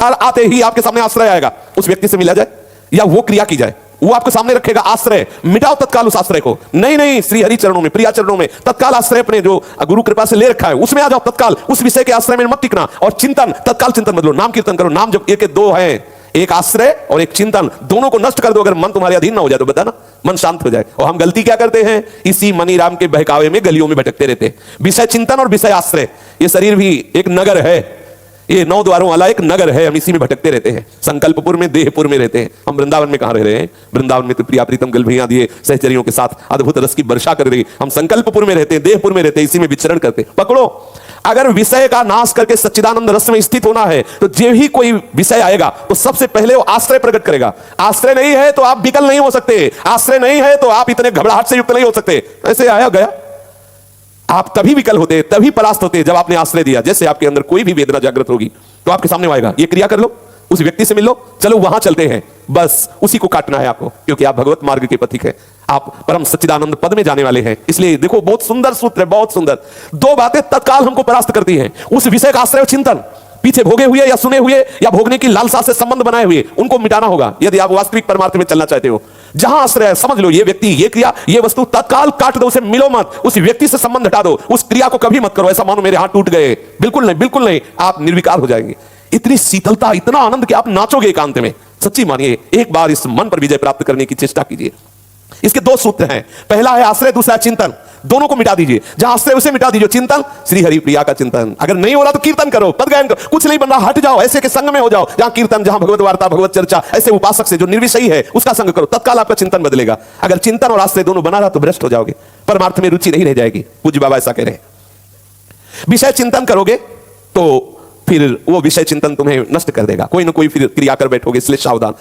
आते ही आपके सामने आश्रय आएगा, उस व्यक्ति से मिला जाए या वो क्रिया की जाए। वो आपके सामने रखेगा आश्रय, मिटाओ तत्काल उस आश्रय को। नहीं नहीं, श्री हरि चरणों में, प्रिया चरणों में तत्काल आश्रय अपने जो गुरु कृपा से ले रखा है उसमें आ जाओ तत्काल। उस विषय के आश्रय में मत टिकना। और चिंतन, तत्काल चिंतन बदलो, नाम कीर्तन करो। नाम जब एक दो है, एक आश्रय और एक चिंतन, दोनों को नष्ट कर दो। अगर मन तुम्हारे अधीन ना हो जाए तो बताना, मन शांत हो जाए। और हम गलती क्या करते हैं, इसी मनीराम के बहकावे में गलियों में भटकते रहते हैं। विषय चिंतन और विषय आश्रय, ये शरीर भी एक नगर है, ये 9 द्वारों वाला एक नगर है, हम इसी में भटकते रहते हैं। संकल्पपुर में, देहपुर में रहते हैं। हम वृंदावन में कहां रह रहे हैं? वृंदावन में तो प्रिया प्रीतम गलभैया दिए सहचरियों के साथ अद्भुत रस की वर्षा कर रही। हम संकल्पपुर में रहते हैं, देहपुर में रहते हैं, इसी में विचरण करते हैं। पकड़ो, अगर विषय का नाश करके सच्चिदानंद रस में स्थित होना है तो जो ही कोई विषय आएगा तो सबसे पहले वो आश्रय प्रकट करेगा। आश्रय नहीं है तो आप विकल नहीं हो सकते, आश्रय नहीं है तो आप इतने घबराहट से युक्त नहीं हो सकते। ऐसे आया गया, आप तभी विकल होते, तभी परास्त होते जब आपने आश्रय दिया। जैसे आपके अंदर कोई भी वेदना जागृत होगी तो आपके सामने आएगा, ये क्रिया कर लो, उस व्यक्ति से मिल लो, चलो वहां चलते हैं, बस उसी को काटना है आपको, क्योंकि आप भगवत मार्ग के पथिक हैं, आप परम सच्चिदानंद पद में जाने वाले हैं। इसलिए देखो, बहुत सुंदर सूत्र है, बहुत सुंदर। 2 बातें तत्काल हमको परास्त करती हैं। उस विषय का आश्रय चिंतन, पीछे भोगे हुए या सुने हुए या भोगने की लालसा से संबंध बनाए हुए, उनको मिटाना होगा यदि आप वास्तविक परमार्थ में चलना चाहते हो। जहां आश्रय है, समझ लो, ये व्यक्ति, ये क्रिया, ये वस्तु, तत्काल काट दो, उसे मिलो मत, उस व्यक्ति से संबंध हटा दो, उस क्रिया को कभी मत करो। ऐसा मानो मेरे हाथ टूट गए, बिल्कुल नहीं, बिल्कुल नहीं, आप निर्विकार हो जाएंगे। इतनी शीतलता, इतना आनंद कि आप नाचोगे एकांत में। सच्ची मानिए, एक बार इस मन पर विजय प्राप्त करने की चेष्टा कीजिए। इसके 2 सूत्र हैं, पहला है आश्रय, दूसरा है चिंतन। दोनों को मिटा दीजिए, जहां आश्रय उसे मिटा दीजिए। चिंतन, श्री हरि प्रिया का चिंतन। अगर नहीं हो रहा तो कीर्तन करो, पद गायन करो, कुछ नहीं बन रहा, हट जाओ, ऐसे के संग में हो जाओ, जहां कीर्तन, जहां भगवत वार्ता, भगवत चर्चा, ऐसे उपासक से जो निर्विषयी है उसका संग करो, तत्काल आपका चिंतन बदलेगा। अगर चिंतन और आश्रय दोनों बना रहा तो भ्रष्ट हो जाओगे, परमार्थ में रुचि नहीं रह जाएगी। पूज्य बाबा ऐसा कह रहे हैं। विषय चिंतन करोगे तो फिर वो विषय चिंतन तुम्हें नष्ट कर देगा, कोई ना कोई फिर क्रिया कर बैठोगे, इसलिए सावधान।